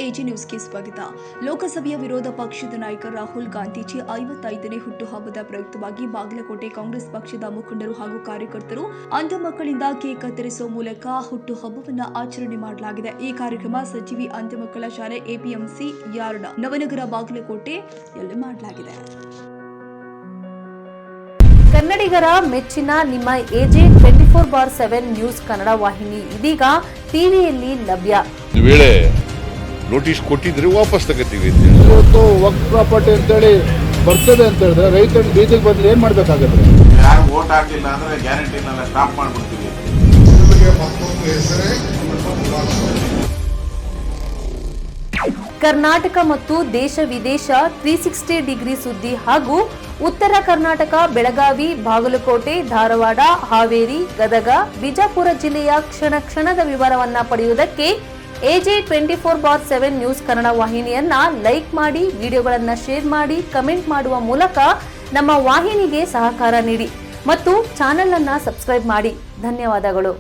AG ನ್ಯೂಸ್ಗೆ ಸ್ವಾಗತ. ಲೋಕಸಭೆಯ ವಿರೋಧ ಪಕ್ಷದ ನಾಯಕ ರಾಹುಲ್ ಗಾಂಧೀಜಿ 55ನೇ ಹುಟ್ಟುಹಬ್ಬದ ಪ್ರಯುಕ್ತವಾಗಿ ಬಾಗಲಕೋಟೆ ಕಾಂಗ್ರೆಸ್ ಪಕ್ಷದ ಮುಖಂಡರು ಹಾಗೂ ಕಾರ್ಯಕರ್ತರು ಅಂಧ ಮಕ್ಕಳಿಂದ ಕೇಕ್ ಕತ್ತರಿಸುವ ಮೂಲಕ ಹುಟ್ಟುಹಬ್ಬವನ್ನು ಆಚರಣೆ ಮಾಡಲಾಗಿದೆ. ಈ ಕಾರ್ಯಕ್ರಮ ಸಚಿವಿ ಅಂಧ ಮಕ್ಕಳ ಶಾಲೆ ಎಪಿಎಂಸಿ ಯಾರ್ಡ್ ನವನಗರ ಬಾಗಲಕೋಟೆಯಲ್ಲಿ ಮಾಡಲಾಗಿದೆ. ಕನ್ನಡಿಗರ ಮೆಚ್ಚಿನ ನಿಮ್ಮ ಎಜೆ 24/7 ನ್ಯೂಸ್ ಕನ್ನಡ ವಾಹಿನಿ ಇದೀಗ ಟಿವಿಯಲ್ಲಿ ಲಭ್ಯ. ವೇಳೆ ನೋಟಿಸ್ ಕೊಟ್ಟಿದ್ರೆ ವಾಪಸ್ ತಗೋತೀವಿ. ಇವತ್ತು ವಕ್ಫ್ ಪ್ರಾಪರ್ಟಿ ಅಂತೇಳಿ ಬರ್ತದೆ ಅಂತ ಹೇಳಿದ್ರೆ ರೈತರು ಬೀದಿಗೆ ಬಂದ್ರೆ ಏನ್ ಮಾಡ್ಬೇಕಾಗತ್ತೆ? ಯಾರು ವೋಟ್ ಹಾಕಿಲ್ಲ ಅಂದ್ರೆ ಗ್ಯಾರಂಟಿನೆಲ್ಲ ಸ್ಟಾಪ್ ಮಾಡ್ಬಿಡ್ತೀವಿ. ಕರ್ನಾಟಕ ಮತ್ತು ದೇಶ ವಿದೇಶ 360 ಡಿಗ್ರಿ ಸುದ್ದಿ ಹಾಗೂ ಉತ್ತರ ಕರ್ನಾಟಕ, ಬೆಳಗಾವಿ, ಬಾಗಲಕೋಟೆ, ಧಾರವಾಡ, ಹಾವೇರಿ, ಗದಗ, ಬಿಜಾಪುರ ಜಿಲ್ಲೆಯ ಕ್ಷಣ ಕ್ಷಣದ ವಿವರವನ್ನ ಪಡೆಯುವುದಕ್ಕೆ ಎಜೆ 24/7 ನ್ಯೂಸ್ ಕನ್ನಡ ವಾಹಿನಿಯನ್ನ ಲೈಕ್ ಮಾಡಿ, ವಿಡಿಯೋಗಳನ್ನ ಶೇರ್ ಮಾಡಿ, ಕಮೆಂಟ್ ಮಾಡುವ ಮೂಲಕ ನಮ್ಮ ವಾಹಿನಿಗೆ ಸಹಕಾರ ನೀಡಿ ಮತ್ತು ಚಾನೆಲ್ ಅನ್ನ ಸಬ್ಸ್ಕ್ರೈಬ್ ಮಾಡಿ. ಧನ್ಯವಾದಗಳು.